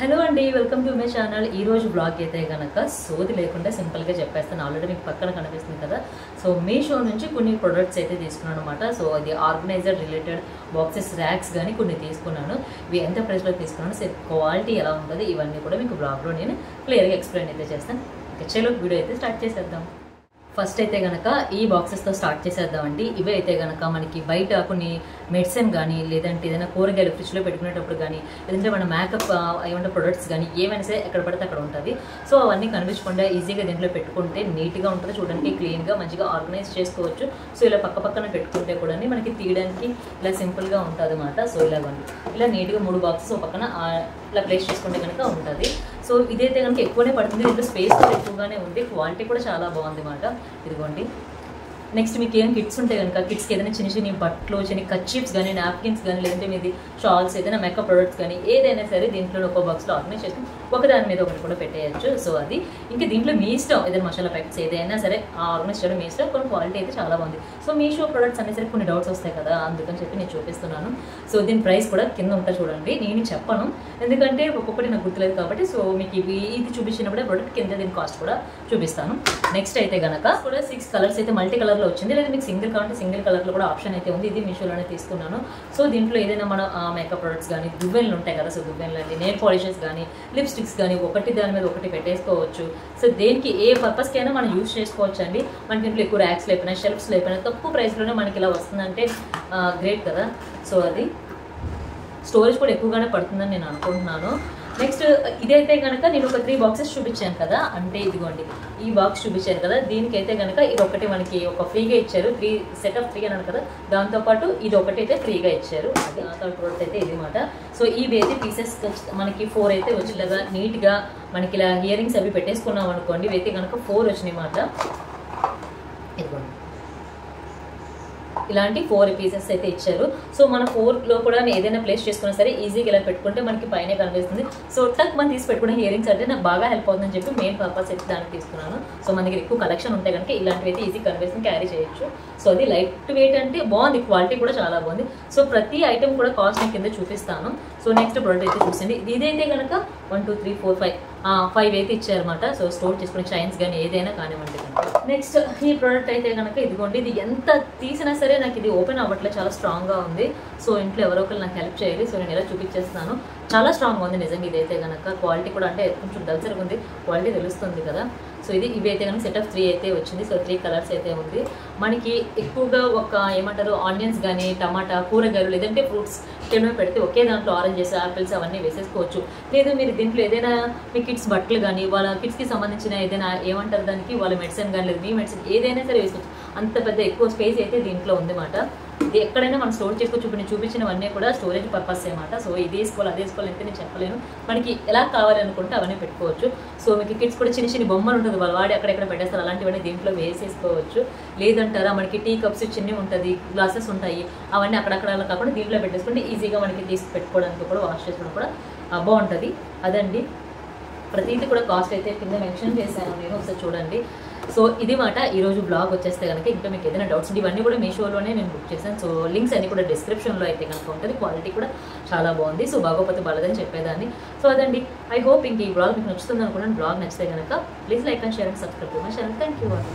Hello అండి, welcome to my channel. ఈ రోజు బ్లాగ్ అయితే కనుక సోది లేకుండా సింపుల్గా చెప్పేస్తాను. ఆల్రెడీ మీకు పక్కన కనిపిస్తుంది కదా. సో మీషో నుంచి కొన్ని ప్రొడక్ట్స్ అయితే తీసుకున్నాను అనమాట. సో అది ఆర్గనైజర్ రిలేటెడ్ బాక్సెస్, ర్యాక్స్ కానీ కొన్ని తీసుకున్నాను. ఇవి ఎంత ప్రైస్లో తీసుకున్నాను, సో క్వాలిటీ ఎలా ఉంటుంది, ఇవన్నీ కూడా మీకు బ్లాగ్లో నేను క్లియర్గా ఎక్స్ప్లెయిన్ అయితే చేస్తాను. చలో వీడియో అయితే స్టార్ట్ చేసేద్దాం. ఫస్ట్ అయితే కనుక ఈ బాక్సెస్తో స్టార్ట్ చేసేద్దామండి. ఇవే అయితే కనుక మనకి బయట కొన్ని మెడిసిన్ కానీ, లేదంటే ఏదైనా కూరగాయలు ఫ్రిడ్జ్లో పెట్టుకునేటప్పుడు కానీ, లేదంటే మన మేకప్ ఏమైనా ప్రొడక్ట్స్ కానీ ఏమైనా సరే ఎక్కడ పడితే అక్కడ ఉంటుంది. సో అవన్నీ కనిపించకుండా ఈజీగా దీంట్లో పెట్టుకుంటే నీట్గా ఉంటుంది, చూడడానికి క్లీన్గా మంచిగా ఆర్గనైజ్ చేసుకోవచ్చు. సో ఇలా పక్క పక్కన పెట్టుకుంటే కూడా మనకి తీయడానికి ఇలా సింపుల్గా ఉంటుంది అన్నమాట. సో ఇలా నీట్గా 3 బాక్సెస్ ఒక పక్కన ఇలా ప్లేస్ చేసుకుంటే కనుక ఉంటుంది. సో ఇదైతే కనుక ఎక్కువనే పడుతుంది, దీంట్లో స్పేస్ కూడా ఎక్కువగానే ఉంది, క్వాలిటీ కూడా చాలా బాగుంది అన్నమాట. ఇదిగోండి. నెక్స్ట్ మీకు ఏం కిట్స్ ఉంటాయి కనుక కిట్స్కి ఏదైనా చిన్న చిన్న బట్టలు, చిన్న కర్చీఫ్స్ కానీ, నాప్కిన్స్ కానీ, లేదంటే మీది షాల్స్, ఏదైనా మేకప్ ప్రొడక్ట్స్ కానీ ఏదైనా సరే దీంట్లో ఒక బాక్స్లో ఆర్గనైజ్ చేసుకుని ఒకదాని మీద ఒకటి కూడా పెట్టేయచ్చు. సో అది ఇంకా దీంట్లో మీ ఇష్టం, ఏదైనా మసాలా ప్యాకెట్స్ ఏదైనా సరే ఆర్గనైజ్ చేయడం మీ ఇష్టం. కొన్ని క్వాలిటీ అయితే చాలా బాగుంది. సో మీషో ప్రొడక్ట్స్ అనే సరే కొన్ని డౌట్స్ వస్తాయి కదా, అందుకని చెప్పి నేను చూపిస్తున్నాను. సో దీని ప్రైస్ కూడా కింద ఉంటా చూడండి. నేను చెప్పను, ఎందుకంటే ఒక్కొక్కటి నాకు గుర్తులేదు కాబట్టి. సో మీకు ఇది చూపించినప్పుడే ప్రొడక్ట్ కింద దీని కాస్ట్ కూడా చూపిస్తాను. నెక్స్ట్ అయితే కనుక కూడా 6 కలర్స్ అయితే మల్టీ కలర్లో వచ్చింది, లేదా మీకు సింగిల్ కావాలంటే సింగిల్ కలర్లో కూడా ఆప్షన్ అయితే ఉంది. ఇది మీషోలోనే తీసుకున్నాను. సో దీంట్లో ఏదైనా మన మేకప్ ప్రొడక్ట్స్ కానీ, దువ్వెన్లు ఉంటాయి కదా, సో దువ్వెన్లు అండి, నెయిల్ పాలిషెస్ కానీ, లిప్స్టిక్స్ కానీ ఒకటి దాని మీద ఒకటి పెట్టేసుకోవచ్చు. సో దేనికి ఏ పర్పస్కి అయినా మనం యూజ్ చేసుకోవచ్చు అండి. మనకి ఇంట్లో ఎక్కువ ర్యాక్స్ లేకపోయినా, షెల్ఫ్స్ లేకపోయినా తక్కువ ప్రైస్లోనే మనకి ఇలా వస్తుందంటే గ్రేట్ కదా. సో అది స్టోరేజ్ కూడా ఎక్కువగానే పడుతుందని నేను అనుకుంటున్నాను. నెక్స్ట్ ఇదైతే కనుక నేను ఒక 3 బాక్సెస్ చూపించాను కదా, అంటే ఇదిగోండి ఈ బాక్స్ చూపించాను కదా, దీనికైతే కనుక ఇది ఒకటి మనకి ఒక ఫ్రీగా ఇచ్చారు. 3 సెట్ ఆఫ్ 3 అన్నాను కదా, దాంతోపాటు ఇది ఒకటి అయితే ఫ్రీగా ఇచ్చారు. అది థర్డ్ ప్రోడక్ట్ అయితే ఇది అనమాట. సో ఇవి అయితే పీసెస్ మనకి 4 అయితే వచ్చేలాగా నీట్గా మనకి ఇలా ఇయర్ రింగ్స్ అవి పెట్టేసుకున్నాం అనుకోండి. ఇవి అయితే కనుక 4 వచ్చినాయి అన్నమాట. ఇదిగోండి ఇలాంటి 4 పీసెస్ అయితే ఇచ్చారు. సో మన 4లో కూడా ఏదైనా ప్లేస్ చేసుకున్నా సరే ఈజీగా ఇలా పెట్టుకుంటే మనకి పైన కనిపిస్తుంది. సో టక్ మనం తీసి పెట్టుకున్న ఇయర్ రింగ్స్ అంటే నాకు బాగా హెల్ప్ అవుతుందని చెప్పి మెయిన్ పర్పస్ అయితే దానికి తీసుకున్నాను. సో మన దగ్గర ఎక్కువ కలెక్షన్ ఉంటాయి కనుక ఇలాంటివి అయితే ఈజీ కనిపిస్తుంది, క్యారీ చేయొచ్చు. సో అది లైట్ వెయిట్ అంటే బాగుంది, క్వాలిటీ కూడా చాలా బాగుంది. సో ప్రతి ఐటమ్ కూడా కాస్ట్ నేను కింద చూపిస్తాను. సో నెక్స్ట్ ప్రోడక్ట్ అయితే చూసింది, ఇదైతే కనుక 1 2 3 4 5 అయితే ఇచ్చారన్నమాట. సో స్టోర్ చేసుకునే చైన్స్ కానీ ఏదైనా కానివ్వండి. నెక్స్ట్ ఈ ప్రోడక్ట్ అయితే కనుక ఇదిగోండి, ఇది ఎంత తీసినా సరే నాకు ఇది ఓపెన్ అవ్వట్లేదు, చాలా స్ట్రాంగ్గా ఉంది. సో ఇంట్లో ఎవరో ఒకరు నాకు హెల్ప్ చేయాలి. సో నేను ఇలా చూపించేస్తాను, చాలా స్ట్రాంగ్గా ఉంది నిజంగా. ఇదైతే కనుక క్వాలిటీ కూడా అంటే కొంచెం డల్సర్గా ఉంది, క్వాలిటీ తెలుస్తుంది కదా. సో ఇవి అయితే కనుక సెట్ ఆఫ్ 3 అయితే వచ్చింది. సో 3 కలర్స్ అయితే ఉంది. మనకి ఎక్కువగా ఒక ఏమంటారు ఆనియన్స్ కానీ, టమాటా, కూరగాయలు, లేదంటే ఫ్రూట్స్ ఏమైనా పెడితే ఒకే దాంట్లో ఆరెంజెస్, యాపిల్స్ అవన్నీ వేసేసుకోవచ్చు. లేదు మీరు దీంట్లో ఏదైనా మీ కిడ్స్ బట్టలు కానీ, వాళ్ళ కిడ్స్కి సంబంధించిన ఏదైనా ఏమంటారు దానికి, వాళ్ళ మెడిసిన్ కానీ, లేదు మీ మెడిసిన్ ఏదైనా సరే వేసుకోవచ్చు. అంత పెద్ద ఎక్కువ స్పేస్ అయితే దీంట్లో ఉందన్నమాట. ఇది ఎక్కడైనా మనం స్టోర్ చేసుకోవచ్చు. నేను చూపించినవన్నీ కూడా స్టోరేజ్ పర్పస్ అనమాట. సో ఇది వేసుకోవాలి, అది వేసుకోవాలి అంటే నేను చెప్పలేను. మనకి ఎలా కావాలనుకుంటే అవన్నీ పెట్టుకోవచ్చు. సో మీకు కిడ్స్ కూడా చిన్న చిన్న బొమ్మలు ఉంటుంది, వాళ్ళు వాడి అక్కడెక్కడ పెట్టేస్తారు, అలాంటివన్నీ దీంట్లో వేసేసుకోవచ్చు. లేదంటారా మనకి టీ కప్స్ చిన్నవి ఉంటుంది, గ్లాసెస్ ఉంటాయి, అవన్నీ అక్కడక్కడ కాకుండా దీంట్లో పెట్టేసుకుంటే ఈజీగా మనకి తీసి పెట్టుకోవడానికి కూడా, వాష్ చేసుకోవడం కూడా బాగుంటుంది. అదండి ప్రతిదీ కూడా కాస్ట్ అయితే కింద మెన్షన్ చేశాను నేను, ఒకసారి చూడండి. సో ఇది మాట ఈరోజు బ్లాగ్ వచ్చేస్తే కనుక ఇంకా మీకు ఏదైనా డౌట్స్ ఉంటే ఇవన్నీ కూడా మీషోలోనే నేను బుక్ చేశాను. సో లింక్స్ అన్ని కూడా డిస్క్రిప్షన్లో అయితే కనుక ఉంటుంది. క్వాలిటీ కూడా చాలా బాగుంది. సో బాగోపోతే బాలేదని చెప్పేదాన్ని. సో అదండి, ఐ హోప్ ఇంక ఈ బ్లాగ్ మీకు నచ్చుతుంది అనుకున్నాను. బ్లాగ్ నచ్చితే కనుక please like and share and subscribe to my channel. Thank you.